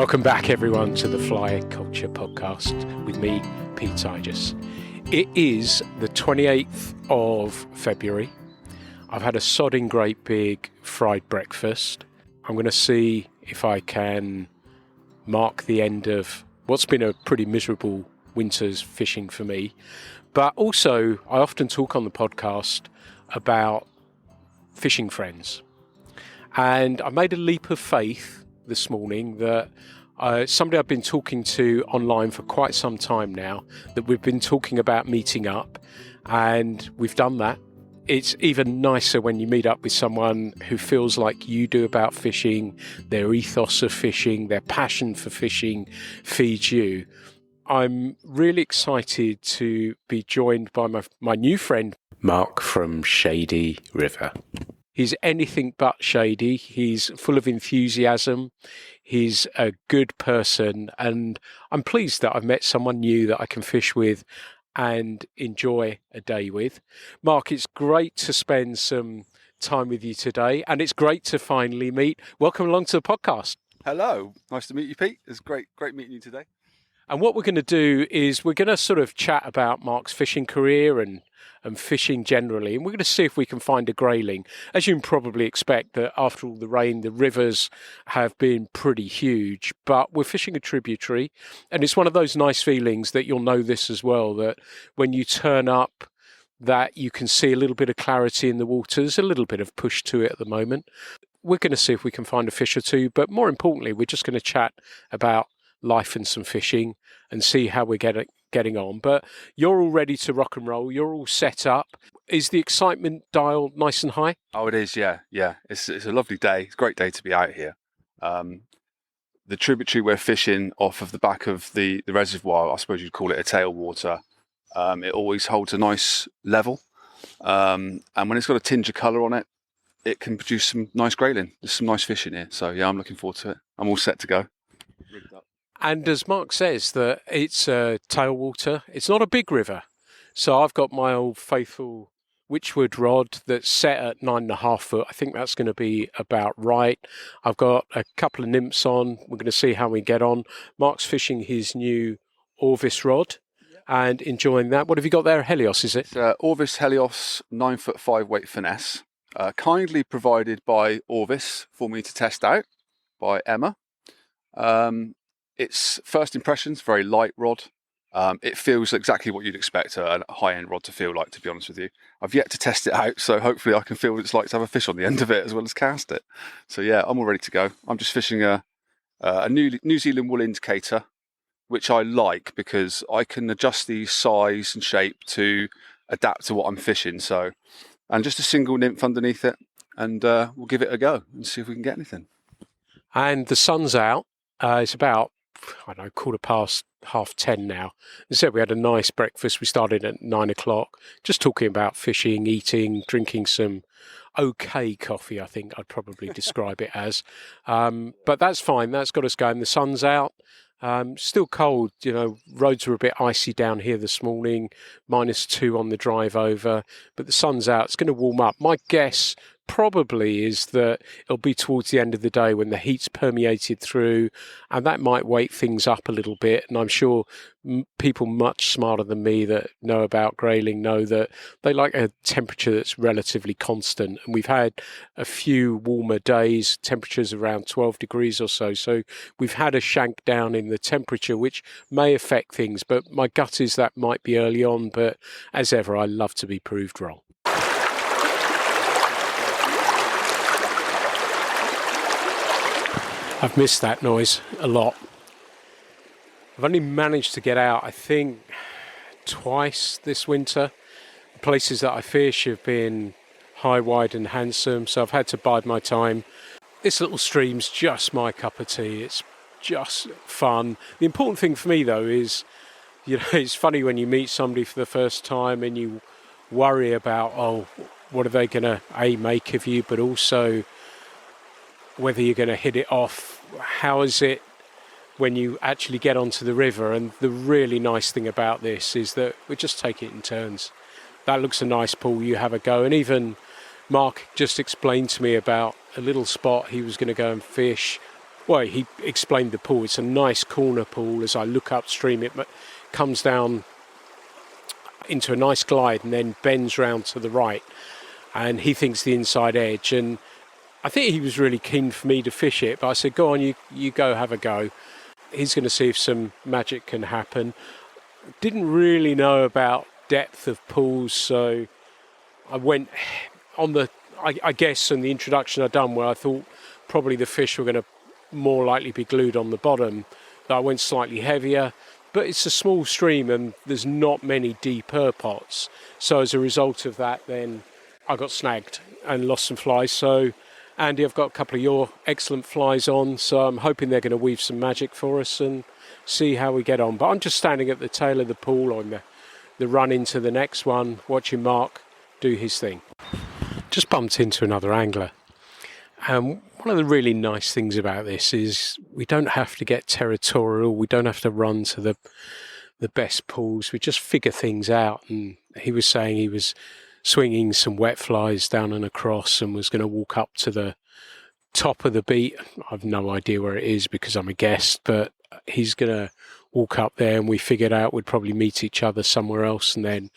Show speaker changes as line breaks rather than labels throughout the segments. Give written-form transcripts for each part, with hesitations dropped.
Welcome back, everyone, to the Fly Culture Podcast with me, Pete Tigers. It is the 28th of February. I've had a sodding great big fried breakfast. I'm going to see if I can mark the end of what's been a pretty miserable winter's fishing for me. But also, I often talk on the podcast about fishing friends. And I made a leap of faith this morning that somebody I've been talking to online for quite some time now, that we've been talking about meeting up, and we've done that. It's even nicer when you meet up with someone who feels like you do about fishing, their ethos of fishing, their passion for fishing feeds you. I'm really excited to be joined by my new friend, Mark from Shady River. He's anything but shady. He's full of enthusiasm. He's a good person. And I'm pleased that I've met someone new that I can fish with and enjoy a day with. Mark, it's great to spend some time with you today. And it's great to finally meet. Welcome along to the podcast.
Hello. Nice to meet you, Pete. It's great meeting you today.
And what we're going to do is we're going to sort of chat about Mark's fishing career and fishing generally. And we're going to see if we can find a grayling. As you can probably expect, that after all the rain, the rivers have been pretty huge. But we're fishing a tributary. And it's one of those nice feelings that you'll know this as well, that when you turn up, that you can see a little bit of clarity in the waters, a little bit of push to it at the moment. We're going to see if we can find a fish or two. But more importantly, we're just going to chat about life and some fishing and see how we're getting on. But you're all ready to rock and roll. You're all set up. Is the excitement dial nice and high?
Oh, it is, yeah. It's a lovely day. It's a great day to be out here. The tributary we're fishing off of the back of the reservoir, I suppose you'd call it a tailwater. It always holds a nice level. And when it's got a tinge of colour on it, it can produce some nice grayling. There's some nice fish in here. So yeah, I'm looking forward to it. I'm all set to go. Rigged up.
And as Mark says, that it's a tailwater. It's not a big river. So I've got my old faithful Witchwood rod that's set at 9.5 foot. I think that's going to be about right. I've got a couple of nymphs on. We're going to see how we get on. Mark's fishing his new Orvis rod and enjoying that. What have you got there? Helios, is it?
It's Orvis Helios 9'5" weight finesse. Kindly provided by Orvis for me to test out by Emma. It's first impressions, very light rod. It feels exactly what you'd expect a high-end rod to feel like, to be honest with you. I've yet to test it out, so hopefully I can feel what it's like to have a fish on the end of it as well as cast it. So yeah, I'm all ready to go. I'm just fishing a New Zealand wool indicator, which I like because I can adjust the size and shape to adapt to what I'm fishing. So, and just a single nymph underneath it, and we'll give it a go and see if we can get anything.
And the sun's out. It's about 10:15 now. As I said, we had a nice breakfast. We started at 9 o'clock, just talking about fishing, eating, drinking some okay coffee, I think I'd probably describe it as. But that's fine. That's got us going. The sun's out. Still cold, roads were a bit icy down here this morning, -2 on the drive over, but the sun's out. It's going to warm up. My guess probably is that it'll be towards the end of the day when the heat's permeated through, and that might wake things up a little bit. And I'm sure people much smarter than me that know about grayling know that they like a temperature that's relatively constant. And we've had a few warmer days, temperatures around 12 degrees or so. So we've had a shank down in the temperature, which may affect things. But my gut is that might be early on. But as ever, I love to be proved wrong. I've missed that noise a lot. I've only managed to get out, I think, twice this winter. The places that I fish have been high, wide and handsome, so I've had to bide my time. This little stream's just my cup of tea. It's just fun. The important thing for me, though, is, it's funny when you meet somebody for the first time and you worry about, what are they going to, make of you, but also whether you're going to hit it off. How is it when you actually get onto the river? And the really nice thing about this is that we just take it in turns. That looks a nice pool, you have a go. And even Mark just explained to me about a little spot he was going to go and fish Well, he explained the pool. It's a nice corner pool. As I look upstream, it comes down into a nice glide and then bends round to the right. And he thinks the inside edge. And I think he was really keen for me to fish it. But I said, go on, you go have a go. He's going to see if some magic can happen. Didn't really know about depth of pools, so I went on the, I guess, in the introduction I'd done where I thought probably the fish were going to more likely be glued on the bottom. I went slightly heavier, but it's a small stream and there's not many deeper pots. So as a result of that, then I got snagged and lost some flies. So Andy, I've got a couple of your excellent flies on, so I'm hoping they're going to weave some magic for us and see how we get on. But I'm just standing at the tail of the pool on the run into the next one, watching Mark do his thing. Just bumped into another angler. One of the really nice things about this is we don't have to get territorial. We don't have to run to the best pools. We just figure things out. And he was saying he was swinging some wet flies down and across and was going to walk up to the top of the beat. I've no idea where it is because I'm a guest, but he's going to walk up there, and we figured out we'd probably meet each other somewhere else and then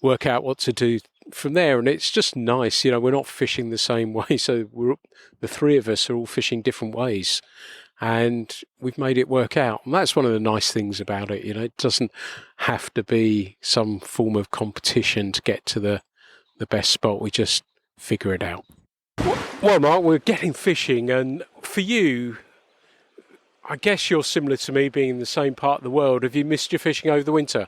work out what to do from there. And it's just nice, we're not fishing the same way, so the three of us are all fishing different ways, and we've made it work out. And that's one of the nice things about it. It doesn't have to be some form of competition to get to the best spot. We just figure it out. Well, Mark, we're getting fishing, and for you, I guess you're similar to me, being in the same part of the world. Have you missed your fishing over the winter?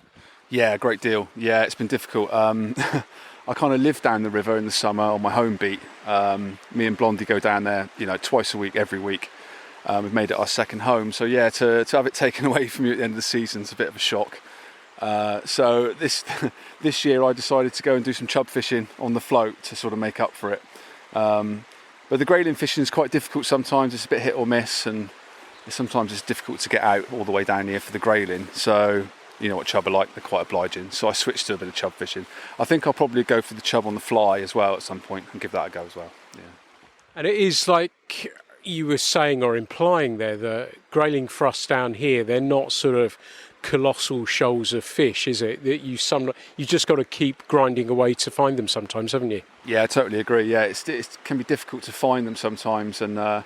Yeah, a great deal. Yeah, it's been difficult. I kind of live down the river in the summer on my home beat. Me and Blondie go down there, twice a week, every week. We've made it our second home. So yeah, to have it taken away from you at the end of the season is a bit of a shock. So this year I decided to go and do some chub fishing on the float to sort of make up for it. But the grayling fishing is quite difficult sometimes. It's a bit hit or miss, and sometimes it's difficult to get out all the way down here for the grayling. So you know what chub are like, they're quite obliging. So I switched to a bit of chub fishing. I think I'll probably go for the chub on the fly as well at some point and give that a go as well. Yeah.
And it is like you were saying or implying there, the grayling for us down here, they're not sort of colossal shoals of fish, is it? That you just got to keep grinding away to find them sometimes, haven't you?
Yeah, I totally agree. Yeah, it can be difficult to find them sometimes, and I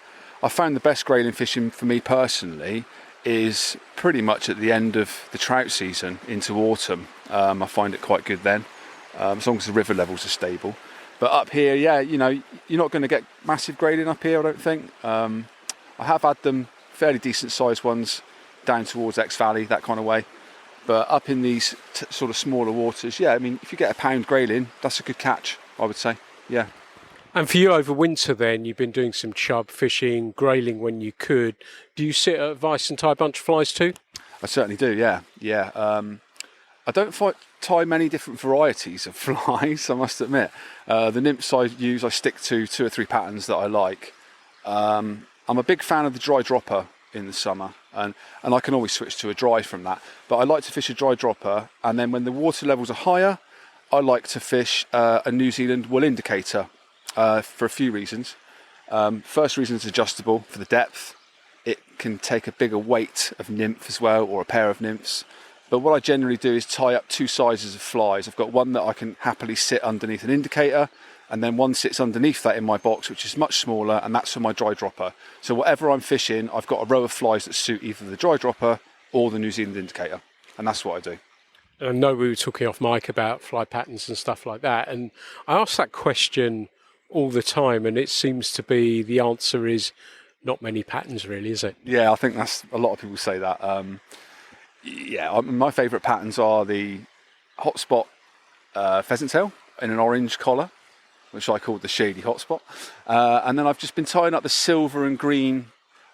found the best grayling fishing for me personally is pretty much at the end of the trout season into autumn. I find it quite good then, as long as the river levels are stable. But up here, yeah, you're not going to get massive grayling up here, I don't think. I have had them fairly decent sized ones down towards X Valley, that kind of way. But up in these sort of smaller waters, yeah, I mean, if you get a pound grayling, that's a good catch, I would say. Yeah.
And for you over winter then, you've been doing some chub fishing, grayling when you could. Do you sit at Vice and tie a bunch of flies too?
I certainly do, yeah. I don't tie many different varieties of flies, I must admit. The nymphs I use, I stick to 2 or 3 patterns that I like. I'm a big fan of the dry dropper in the summer, and I can always switch to a dry from that. But I like to fish a dry dropper, and then when the water levels are higher, I like to fish a New Zealand wool indicator for a few reasons. First reason, it's adjustable for the depth. It can take a bigger weight of nymph as well, or a pair of nymphs. But what I generally do is tie up 2 sizes of flies. I've got one that I can happily sit underneath an indicator, and then one sits underneath that in my box, which is much smaller, and that's for my dry dropper. So whatever I'm fishing, I've got a row of flies that suit either the dry dropper or the New Zealand indicator, and that's what I do.
I know we were talking off mic about fly patterns and stuff like that, and I ask that question all the time, and it seems to be the answer is not many patterns really, is it?
Yeah, I think that's a lot of people say that. My favourite patterns are the hotspot pheasant tail in an orange collar, which I call the Shady hotspot, and then I've just been tying up the silver and green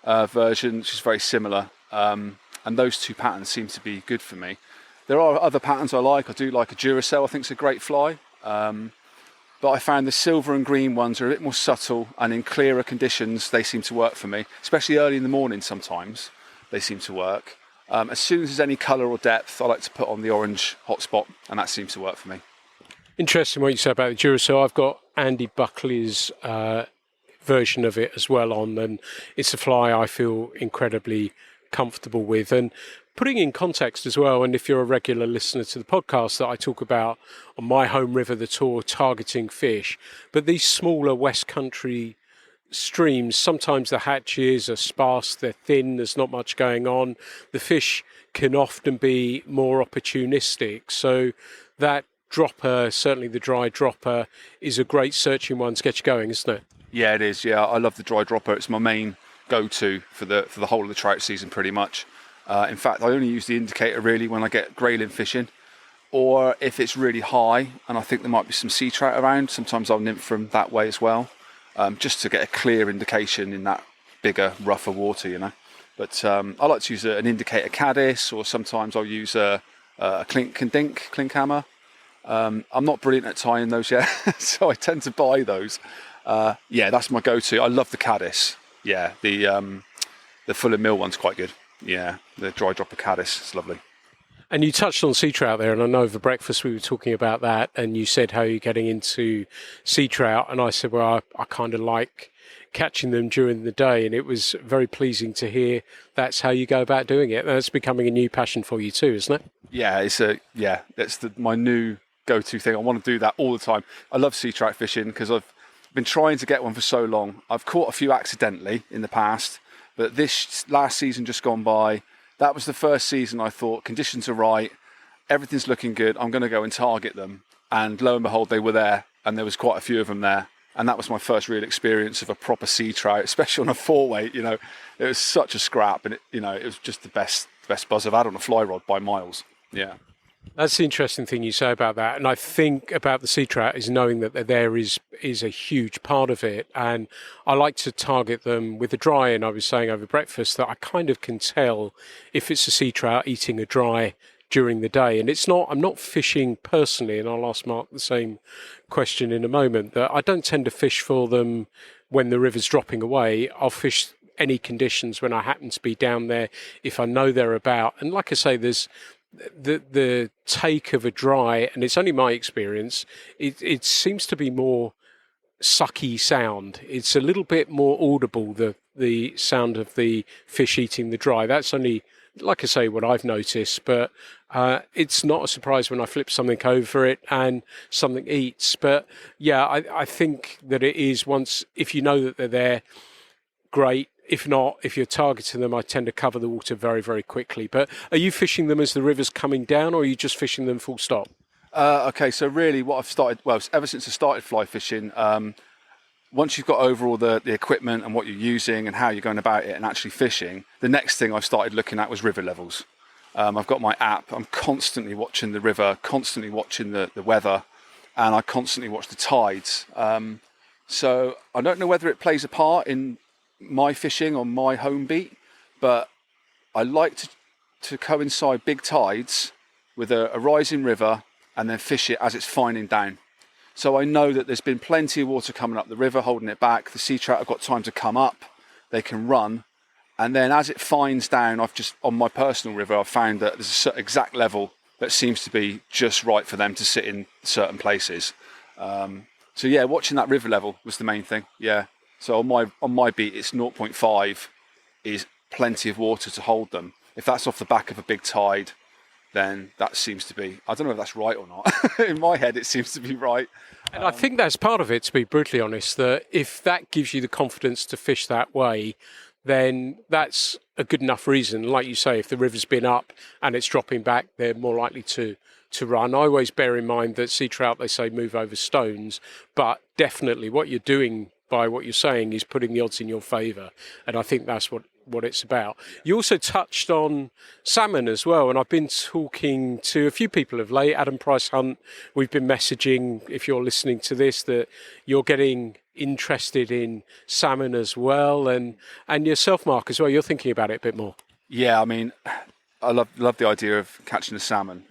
version, which is very similar, and those 2 patterns seem to be good for me. There are other patterns I like. I do like a Duracell, I think it's a great fly, but I found the silver and green ones are a bit more subtle, and in clearer conditions they seem to work for me, especially early in the morning sometimes they seem to work. As soon as there's any colour or depth, I like to put on the orange hotspot, and that seems to work for me.
Interesting what you say about the Duracell. I've got Andy Buckley's version of it as well on, and it's a fly I feel incredibly comfortable with. And putting in context as well, and if you're a regular listener to the podcast, that I talk about on my home river, the Tor, targeting fish, but these smaller West Country streams, sometimes the hatches are sparse, they're thin, there's not much going on. The fish can often be more opportunistic. So that dropper, certainly the dry dropper, is a great searching one to get you going, isn't it?
Yeah, it is. Yeah, I love the dry dropper. It's my main go-to for the whole of the trout season, pretty much. In fact, I only use the indicator really when I get grayling fishing, or if it's really high and I think there might be some sea trout around. Sometimes I'll nymph them that way as well. Just to get a clear indication in that bigger, rougher water, you know. But I like to use an indicator caddis, or sometimes I'll use a clink hammer. I'm not brilliant at tying those yet, so I tend to buy those. Yeah, that's my go-to. I love the caddis. Yeah, the Fuller Mill one's quite good. Yeah, the dry dropper caddis is lovely.
And you touched on sea trout there, and I know over breakfast we were talking about that, and you said how you're getting into sea trout, and I said, well, I kind of like catching them during the day, and it was very pleasing to hear that's how you go about doing it. That's becoming a new passion for you too, isn't it?
Yeah, that's my new go-to thing. I want to do that all the time. I love sea trout fishing because I've been trying to get one for so long. I've caught a few accidentally in the past, but this last season just gone by, that was the first season I thought conditions are right, everything's looking good, I'm going to go and target them. And lo and behold, they were there, and there was quite a few of them there. And that was my first real experience of a proper sea trout, especially on a 4-weight. You know, it was such a scrap, and it was just the best buzz I've had on a fly rod by miles. Yeah.
That's the interesting thing you say about that. And I think about the sea trout is knowing that there is a huge part of it. And I like to target them with a dry. And I was saying over breakfast that I kind of can tell if it's a sea trout eating a dry during the day. And I'm not fishing personally, and I'll ask Mark the same question in a moment, that I don't tend to fish for them when the river's dropping away. I'll fish any conditions when I happen to be down there if I know they're about. And like I say, there's the take of a dry, and it's only my experience, it seems to be more sucky sound. It's a little bit more audible, the sound of the fish eating the dry. That's only, like I say, what I've noticed, but it's not a surprise when I flip something over it and something eats. But yeah, I think that it is, once, if you know that they're there, great. If not, if you're targeting them, I tend to cover the water very, very quickly. But are you fishing them as the river's coming down, or are you just fishing them full stop?
Okay, so really what I've started, well, ever since I started fly fishing, once you've got over all the equipment and what you're using and how you're going about it and actually fishing, the next thing I started looking at was river levels. I've got my app. I'm constantly watching the river, constantly watching the weather, and I constantly watch the tides. So I don't know whether it plays a part in my fishing on my home beat, but I like to coincide big tides with a rising river and then fish it as it's fining down. So I know that there's been plenty of water coming up the river holding it back. The sea trout have got time to come up, they can run, and then as it fines down, on my personal river, I've found that there's a certain exact level that seems to be just right for them to sit in certain places. So yeah, watching that river level was the main thing. Yeah. So on my beat, it's 0.5 is plenty of water to hold them. If that's off the back of a big tide, then that seems to be, I don't know if that's right or not. In my head, it seems to be right.
And I think that's part of it, to be brutally honest, that if that gives you the confidence to fish that way, then that's a good enough reason. Like you say, if the river's been up and it's dropping back, they're more likely to run. I always bear in mind that sea trout, they say, move over stones, but definitely what you're doing by what you're saying is putting the odds in your favour. And I think that's what it's about. You also touched on salmon as well, and I've been talking to a few people of late. Adam Price Hunt, we've been messaging, if you're listening to this, that you're getting interested in salmon as well, and yourself, Mark, as well. You're thinking about it a bit more.
Yeah, I mean, I love the idea of catching a salmon.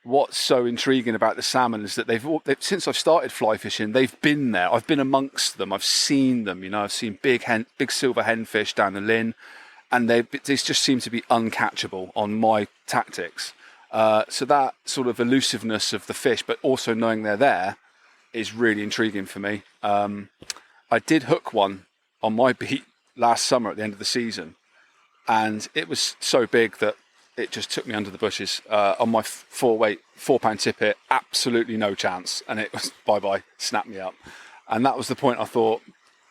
What's so intriguing about the salmon is that they've since I've started fly fishing, they've been there. I've been amongst them. I've seen them. You know, I've seen big silver henfish down the Lynn, and they just seem to be uncatchable on my tactics. So that sort of elusiveness of the fish, but also knowing they're there, is really intriguing for me. I did hook one on my beat last summer at the end of the season, and it was so big that it just took me under the bushes. On my 4-pound tippet, absolutely no chance, and it was bye-bye, snapped me up. And that was the point I thought,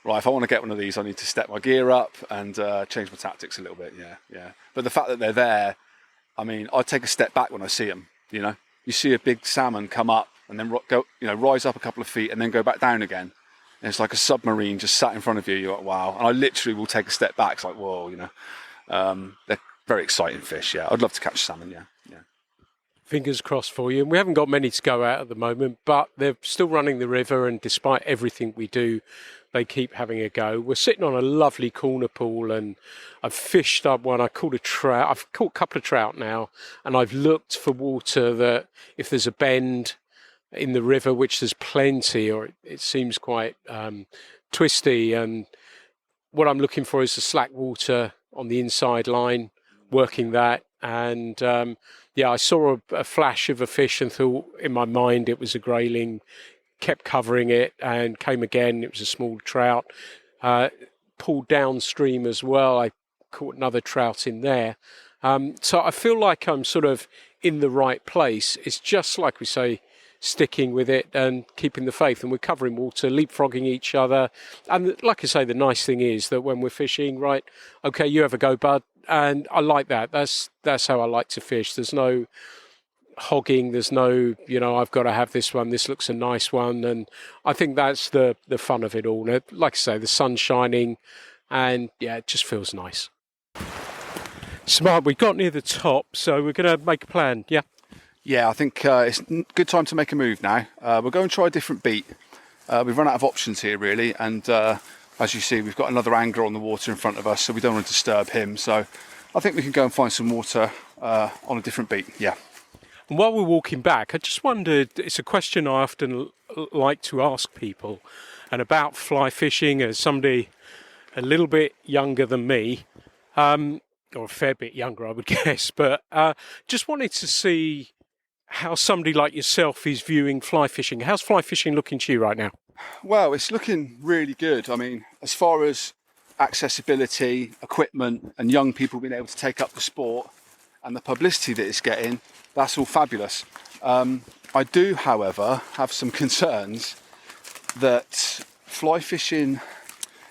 right, if I want to get one of these, I need to step my gear up and change my tactics a little bit, yeah. But the fact that they're there, I mean, I take a step back when I see them, you know. You see a big salmon come up and then rise up a couple of feet and then go back down again. And it's like a submarine just sat in front of you. You're like, wow. And I literally will take a step back. It's like, whoa, you know. They're very exciting fish, yeah. I'd love to catch salmon, yeah.
Fingers crossed for you. And we haven't got many to go out at the moment, but they're still running the river, and despite everything we do, they keep having a go. We're sitting on a lovely corner pool, and I've fished up one. I caught a trout. I've caught a couple of trout now, and I've looked for water that if there's a bend in the river, which there's plenty, or it seems quite twisty, and what I'm looking for is the slack water on the inside line, working that. And I saw a flash of a fish and thought in my mind it was a grayling, kept covering it and came again. It was a small trout. Pulled downstream as well. I caught another trout in there. So I feel like I'm sort of in the right place. It's just like we say, sticking with it and keeping the faith, and we're covering water, leapfrogging each other. And like I say, the nice thing is that when we're fishing, right, okay, you have a go, bud. And I like that. That's how I like to fish. There's no hogging. There's no, I've got to have this one. This looks a nice one. And I think that's the fun of it all. Like I say, the sun's shining and yeah, it just feels nice. Smart, we got near the top, so we're going to make a plan, yeah?
Yeah, I think it's a good time to make a move now. We'll go and try a different beat. We've run out of options here, really, and as you see, we've got another angler on the water in front of us, so we don't want to disturb him. So I think we can go and find some water on a different beat, yeah.
And while we're walking back, I just wondered, it's a question I often like to ask people, and about fly fishing as somebody a little bit younger than me, or a fair bit younger, I would guess, but just wanted to see how somebody like yourself is viewing fly fishing. How's fly fishing looking to you right now?
Well, it's looking really good. I mean, as far as accessibility, equipment, and young people being able to take up the sport and the publicity that it's getting, that's all fabulous. I do, however, have some concerns that fly fishing,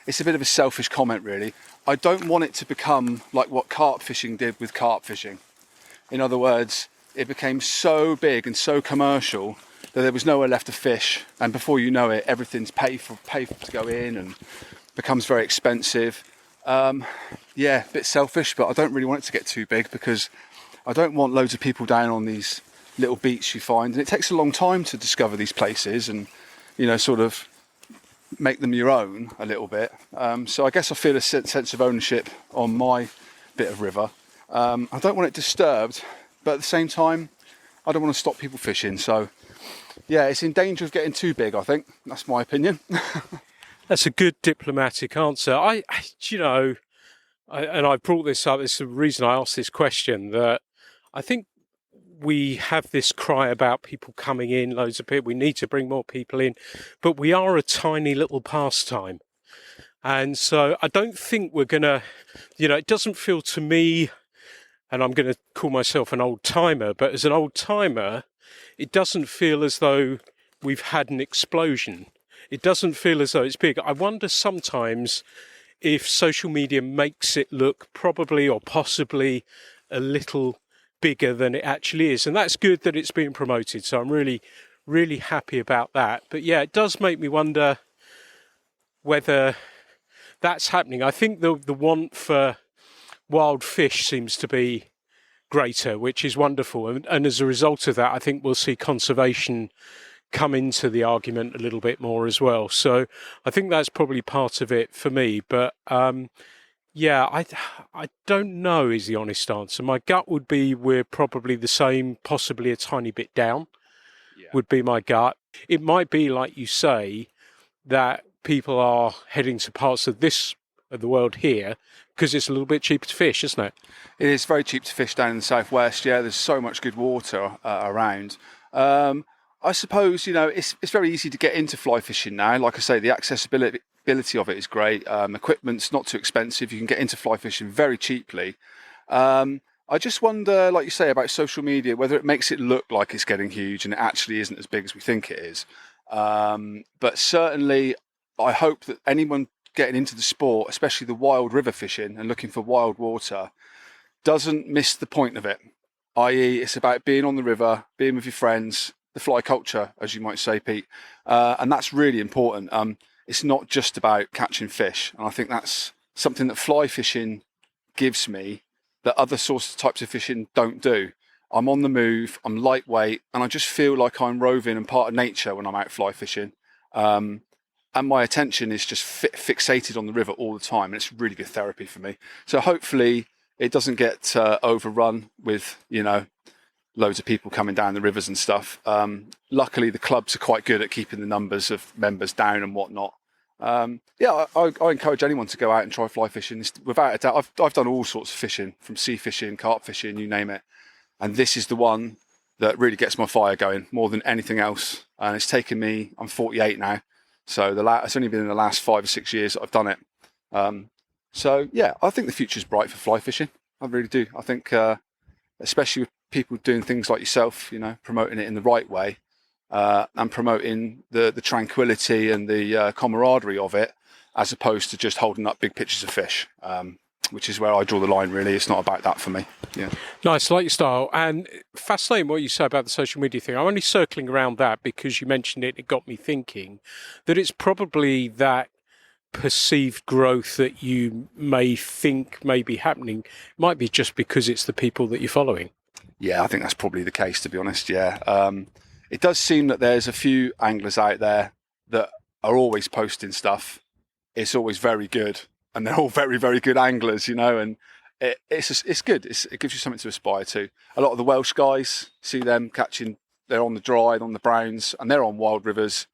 it's a bit of a selfish comment, really. I don't want it to become like what carp fishing did with carp fishing. In other words, it became so big and so commercial that there was nowhere left to fish, and before you know it, everything's paid for to go in and becomes very expensive. Yeah, a bit selfish, but I don't really want it to get too big because I don't want loads of people down on these little beats you find, and it takes a long time to discover these places and sort of make them your own a little bit. So I guess I feel a sense of ownership on my bit of river. I don't want it disturbed, but at the same time, I don't want to stop people fishing. So, yeah, it's in danger of getting too big, I think. That's my opinion.
That's a good diplomatic answer. And I brought this up, it's the reason I asked this question, that I think we have this cry about people coming in, loads of people, we need to bring more people in, but we are a tiny little pastime. And so I don't think we're going to, it doesn't feel to me, and I'm going to call myself an old timer, but as an old timer, it doesn't feel as though we've had an explosion. It doesn't feel as though it's big. I wonder sometimes if social media makes it look probably or possibly a little bigger than it actually is. And that's good that it's being promoted. So I'm really, really happy about that. But yeah, it does make me wonder whether that's happening. I think the want for wild fish seems to be greater, which is wonderful. And as a result of that, I think we'll see conservation come into the argument a little bit more as well. So I think that's probably part of it for me. But yeah, I don't know is the honest answer. My gut would be we're probably the same, possibly a tiny bit down, would be my gut. It might be, like you say, that people are heading to parts of the world here because it's a little bit cheaper to fish, isn't it?
It is very cheap to fish down in the southwest. Yeah, there's so much good water around. I suppose it's very easy to get into fly fishing now. Like I say, the accessibility of it is great. Equipment's not too expensive. You can get into fly fishing very cheaply. I just wonder, like you say, about social media, whether it makes it look like it's getting huge and it actually isn't as big as we think it is. But certainly, I hope that anyone getting into the sport, especially the wild river fishing and looking for wild water, doesn't miss the point of it. I.e., it's about being on the river, being with your friends, the fly culture, as you might say, Pete. And that's really important. It's not just about catching fish. And I think that's something that fly fishing gives me that other types of fishing don't do. I'm on the move, I'm lightweight, and I just feel like I'm roving and part of nature when I'm out fly fishing. And my attention is just fixated on the river all the time, and it's really good therapy for me. So hopefully it doesn't get overrun with, loads of people coming down the rivers and stuff. Luckily, the clubs are quite good at keeping the numbers of members down and whatnot. I encourage anyone to go out and try fly fishing. Without a doubt, I've done all sorts of fishing, from sea fishing, carp fishing, you name it. And this is the one that really gets my fire going more than anything else. And it's taken me, I'm 48 now. So it's only been in the last 5 or 6 years that I've done it. I think the future's bright for fly fishing. I really do. I think, especially with people doing things like yourself, promoting it in the right way, and promoting the tranquility and the camaraderie of it, as opposed to just holding up big pictures of fish, which is where I draw the line, really. It's not about that for me. Yeah.
Nice, like your style. And fascinating what you say about the social media thing. I'm only circling around that because you mentioned it. It got me thinking that it's probably that perceived growth that you may think may be happening might be just because it's the people that you're following.
Yeah, I think that's probably the case, to be honest. Yeah. It does seem that there's a few anglers out there that are always posting stuff. It's always very good, and they're all very, very good anglers, and it's good. It gives you something to aspire to. A lot of the Welsh guys, see them catching, they're on the dry, on the browns, and they're on wild rivers,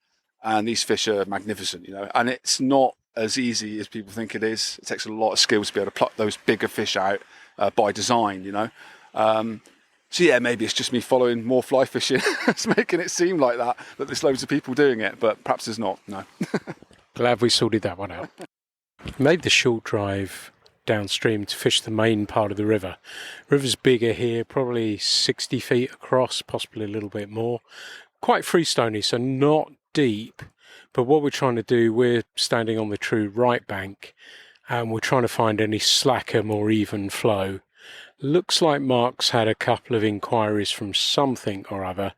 and these fish are magnificent, and it's not as easy as people think it is. It takes a lot of skills to be able to pluck those bigger fish out by design, So yeah, maybe it's just me following more fly fishing. It's making it seem like that there's loads of people doing it, but perhaps there's not, no.
Glad we sorted that one out. Made the short drive downstream to fish the main part of the river. River's bigger here, probably 60 feet across, possibly a little bit more. Quite freestony, so not deep. But what we're trying to do, we're standing on the true right bank, and we're trying to find any slacker, more even flow. Looks like Mark's had a couple of inquiries from something or other,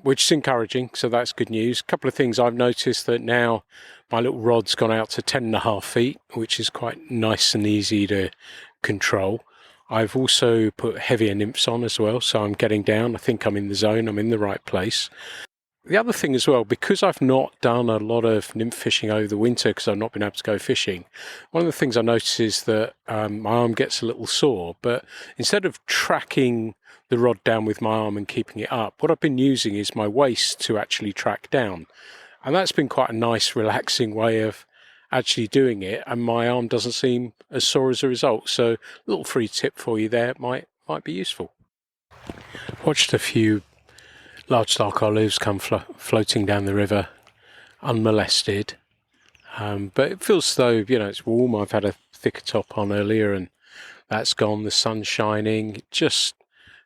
which is encouraging, so that's good news. A couple of things I've noticed, that now my little rod's gone out to 10.5 feet, which is quite nice and easy to control. I've also put heavier nymphs on as well, so I'm getting down. I think I'm in the zone, I'm in the right place. The other thing as well, because I've not done a lot of nymph fishing over the winter because I've not been able to go fishing, one of the things I notice is that my arm gets a little sore, but instead of tracking the rod down with my arm and keeping it up, what I've been using is my waist to actually track down. And that's been quite a nice, relaxing way of actually doing it, and my arm doesn't seem as sore as a result. So a little free tip for you there, might be useful. Watched a few large dark olives come floating down the river unmolested, but it feels as though it's warm. I've had a thicker top on earlier and that's gone. The sun's shining, it just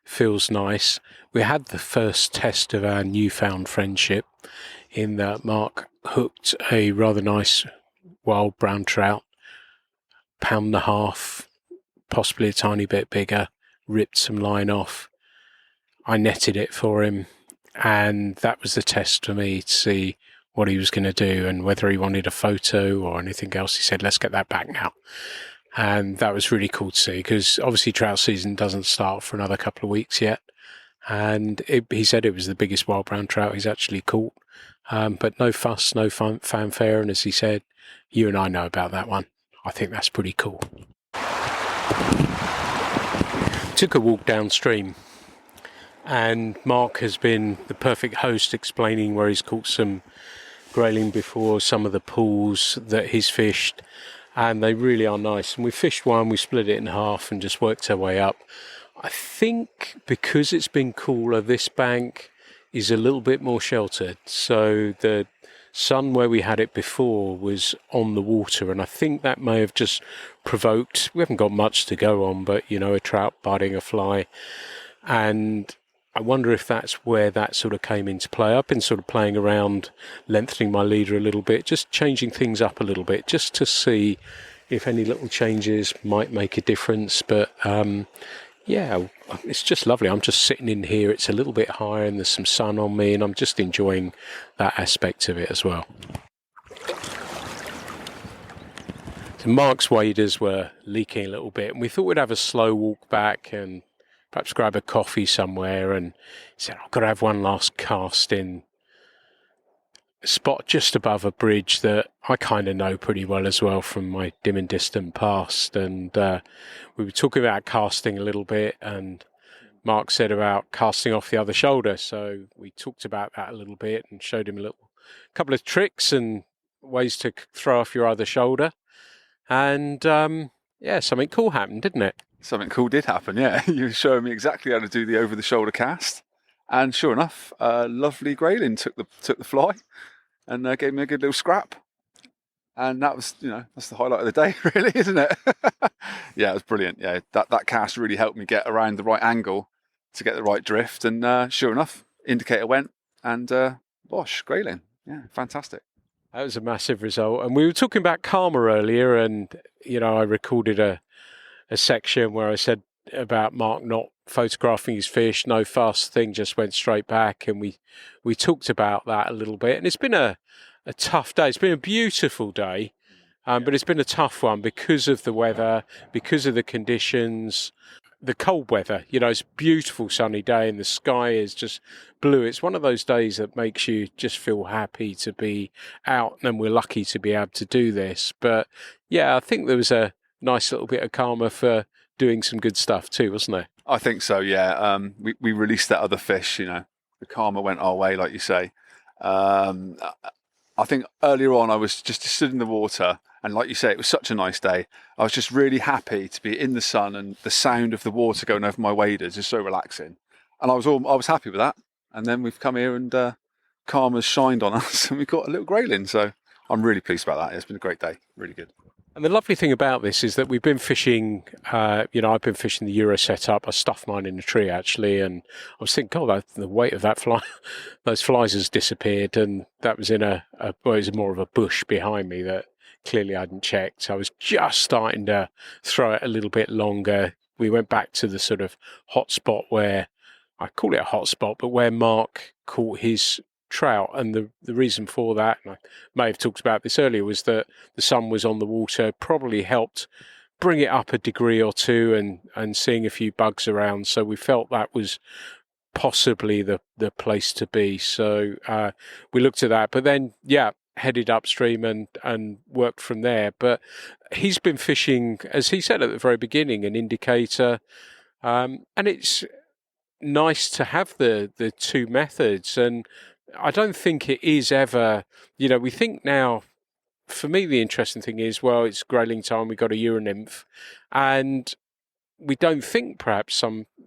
feels nice. We had the first test of our newfound friendship in that Mark hooked a rather nice wild brown trout, 1.5 pounds, possibly a tiny bit bigger, ripped some line off. I netted it for him, and that was the test for me to see what he was going to do and whether he wanted a photo or anything else. He said, let's get that back now. And that was really cool to see, because obviously trout season doesn't start for another couple of weeks yet. And he said it was the biggest wild brown trout he's actually caught. But no fuss, no fanfare. And as he said, you and I know about that one. I think that's pretty cool. Took a walk downstream, and Mark has been the perfect host, explaining where he's caught some grayling before, some of the pools that he's fished, and they really are nice. And we fished one, we split it in half and just worked our way up. I think because it's been cooler, this bank is a little bit more sheltered, so the sun where we had it before was on the water, and I think that may have just provoked, we haven't got much to go on, but a trout biting a fly, and I wonder if that's where that sort of came into play. I've been sort of playing around, lengthening my leader a little bit, just changing things up a little bit, just to see if any little changes might make a difference. But yeah, it's just lovely. I'm just sitting in here. It's a little bit higher and there's some sun on me, and I'm just enjoying that aspect of it as well. So Mark's waders were leaking a little bit, and we thought we'd have a slow walk back and perhaps grab a coffee somewhere. And he said, I've got to have one last cast in a spot just above a bridge that I kind of know pretty well as well from my dim and distant past. And we were talking about casting a little bit, and Mark said about casting off the other shoulder. So we talked about that a little bit and showed him a couple of tricks and ways to throw off your other shoulder. And yeah, something cool happened, didn't it?
Something cool did happen, yeah. You were showing me exactly how to do the over-the-shoulder cast, and sure enough, lovely Grayling took the fly and gave me a good little scrap. And that was, that's the highlight of the day, really, isn't it? Yeah, it was brilliant. Yeah, that cast really helped me get around the right angle to get the right drift. And sure enough, indicator went, and bosh, Grayling. Yeah, fantastic.
That was a massive result. And we were talking about karma earlier, and I recorded a section where I said about Mark not photographing his fish, no fast thing, just went straight back, and we talked about that a little bit. And it's been a tough day. It's been a beautiful day, but it's been a tough one because of the weather, because of the conditions, the cold weather. It's a beautiful sunny day and the sky is just blue. It's one of those days that makes you just feel happy to be out, and we're lucky to be able to do this. But yeah, I think there was a nice little bit of karma for doing some good stuff too, wasn't there?
I think so, yeah. We released that other fish, the karma went our way, like you say. I think earlier on I was just stood in the water, and like you say, it was such a nice day. I was just really happy to be in the sun, and the sound of the water going over my waders is so relaxing. And I was happy with that. And then we've come here and karma's shined on us, and we've got a little Grayling. So I'm really pleased about that. It's been a great day, really good.
And the lovely thing about this is that we've been fishing, I've been fishing the Euro setup. I stuffed mine in a tree, actually, and I was thinking, God, the weight of that fly, those flies has disappeared, and that was in it was more of a bush behind me that clearly I hadn't checked. I was just starting to throw it a little bit longer. We went back to the sort of hot spot where, I call it a hot spot, but where Mark caught his trout, and the reason for that, and I may have talked about this earlier, was that the sun was on the water, probably helped bring it up a degree or two, and seeing a few bugs around, so we felt that was possibly the place to be. So we looked at that, but then headed upstream and worked from there. But he's been fishing, as he said at the very beginning, an indicator, and it's nice to have the two methods. And I don't think it is ever, we think now, for me, the interesting thing is, well, it's Grayling time, we've got a Euro nymph, and we don't think perhaps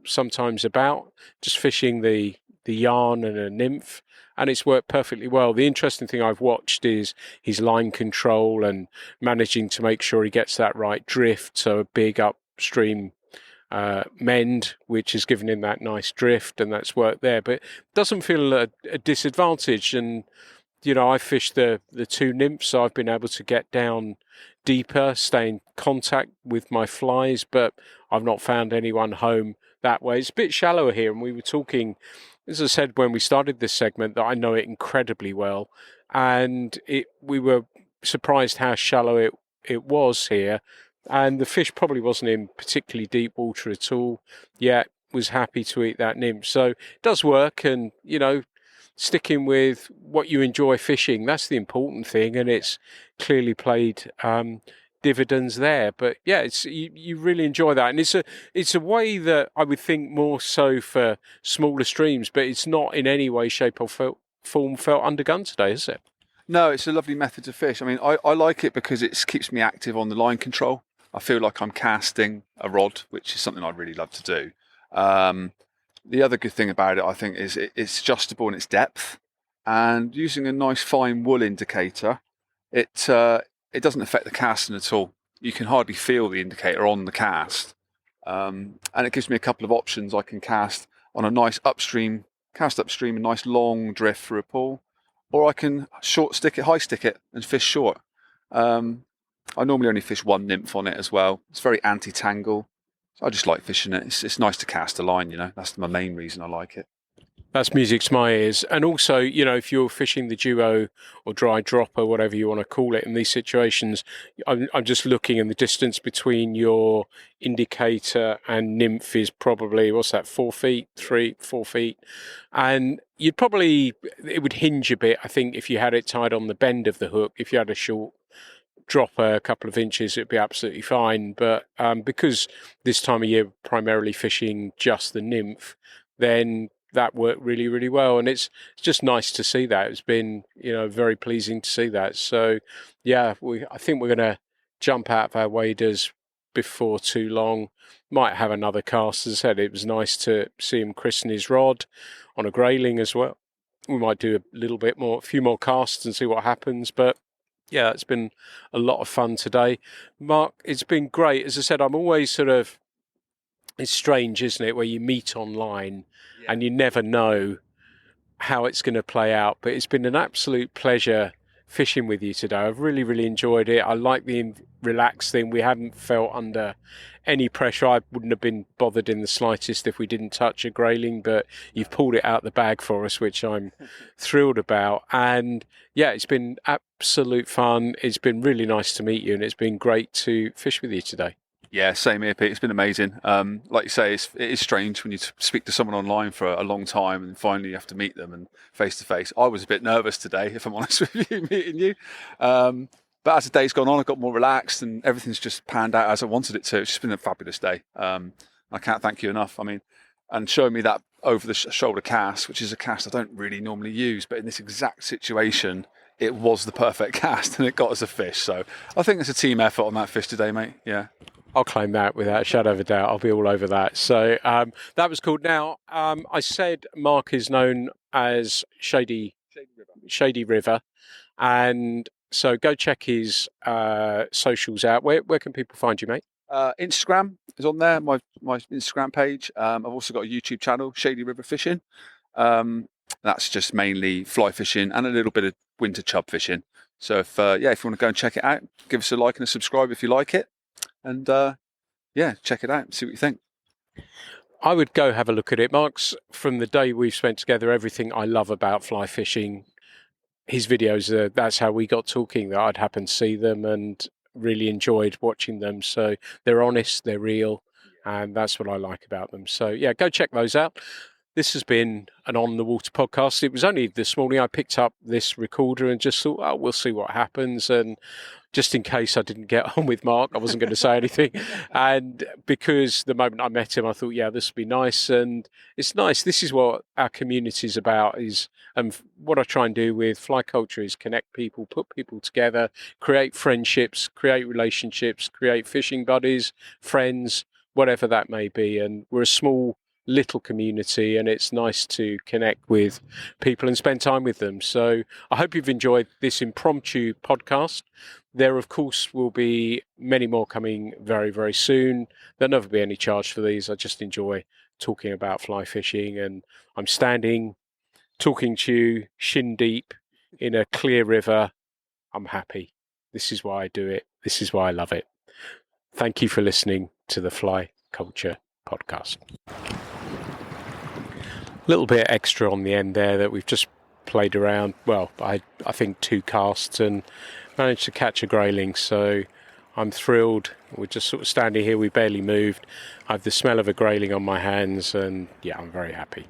sometimes about just fishing the yarn and a nymph, and it's worked perfectly well. The interesting thing I've watched is his line control and managing to make sure he gets that right drift, so a big upstream mend, which has given him that nice drift, and that's worked there, but doesn't feel a disadvantage. And I fished the two nymphs, so I've been able to get down deeper, stay in contact with my flies, but I've not found anyone home that way. It's a bit shallower here, and we were talking, as I said when we started this segment, that I know it incredibly well, and we were surprised how shallow it was here. And the fish probably wasn't in particularly deep water at all, yet was happy to eat that nymph. So it does work, and, sticking with what you enjoy fishing, that's the important thing, and it's clearly played dividends there. But yeah, you really enjoy that, and it's a way that I would think more so for smaller streams, but it's not in any way, shape or form felt undergun today, is it?
No, it's a lovely method to fish. I mean, I like it because it keeps me active on the line control. I feel like I'm casting a rod, which is something I really love to do. The other good thing about it, I think, is it's adjustable in its depth. and using a nice fine wool indicator, it doesn't affect the casting at all. You can hardly feel the indicator on the cast, and it gives me a couple of options. I can cast on a nice upstream, a nice long drift through a pool, or I can high stick it and fish short. I normally only fish one nymph on it as well. It's very anti-tangle. So I just like fishing it. It's nice to cast a line, That's my main reason I like it.
That's music to my ears. And also, if you're fishing the duo or dry dropper, whatever you want to call it in these situations, I'm just looking, and the distance between your indicator and nymph is probably, 4 feet, 4 feet. And it would hinge a bit, I think, if you had it tied on the bend of the hook. If you had a short dropper, a couple of inches, it'd be absolutely fine. But because this time of year, primarily fishing just the nymph, then that worked really, really well, and it's just nice to see that. It's been, very pleasing to see that. So, yeah, I think we're going to jump out of our waders before too long. Might have another cast. As I said, it was nice to see him christen his rod on a grayling as well. We might do a few more casts and see what happens. But yeah, it's been a lot of fun today. Mark, it's been great. As I said, I'm always it's strange, isn't it, where you meet online and you never know how it's going to play out. But it's been an absolute pleasure fishing with you today. I've really, really enjoyed it. I like the relaxed thing. We haven't felt under any pressure. I wouldn't have been bothered in the slightest if we didn't touch a grayling, but you've pulled it out the bag for us, which I'm thrilled about. And yeah, it's been absolute fun. It's been really nice to meet you, and it's been great to fish with you today.
Yeah, same here, Pete. It's been amazing. Like you say, it is strange when you speak to someone online for a long time and finally you have to meet them and face to face. I was a bit nervous today, if I'm honest with you, meeting you. But as the day's gone on, I got more relaxed and everything's just panned out as I wanted it to. It's just been a fabulous day. I can't thank you enough. And showing me that over the shoulder cast, which is a cast I don't really normally use, but in this exact situation, it was the perfect cast and it got us a fish. So I think it's a team effort on that fish today, mate. Yeah.
I'll claim that without a shadow of a doubt. I'll be all over that. So that was cool. Now, I said Mark is known as Shady River. And so go check his socials out. Where can people find you, mate?
Instagram is on there, my Instagram page. I've also got a YouTube channel, Shady River Fishing. That's just mainly fly fishing and a little bit of winter chub fishing. So if you want to go and check it out, give us a like and a subscribe if you like it. And check it out and see what you think.
I would go have a look at it. Mark's, from the day we've spent together, everything I love about fly fishing, his videos, that's how we got talking, that I'd happen to see them and really enjoyed watching them. So they're honest, they're real, and that's what I like about them. So yeah, go check those out. This has been an On the Water podcast. It was only this morning I picked up this recorder and just thought, we'll see what happens. And just in case I didn't get on with Mark, I wasn't going to say anything. And because the moment I met him, I thought, this would be nice. And it's nice. This is what our community is about, and what I try and do with fly culture is connect people, put people together, create friendships, create relationships, create fishing buddies, friends, whatever that may be. And we're a small little community, and it's nice to connect with people and spend time with them. So I hope you've enjoyed this impromptu podcast. There, of course, will be many more coming very, very soon. There'll never be any charge for these. I just enjoy talking about fly fishing, and I'm standing talking to you shin deep in a clear river. I'm happy. This is why I do it. This is why I love it. Thank you for listening to the Fly Culture Podcast. A little bit extra on the end there that we've just played around. Well, I think 2 casts and managed to catch a grayling. So I'm thrilled. We're just sort of standing here. We barely moved. I have the smell of a grayling on my hands, and I'm very happy.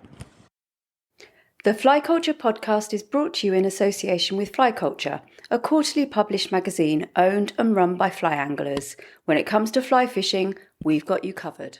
The Fly Culture podcast is brought to you in association with Fly Culture, a quarterly published magazine owned and run by fly anglers. When it comes to fly fishing, we've got you covered.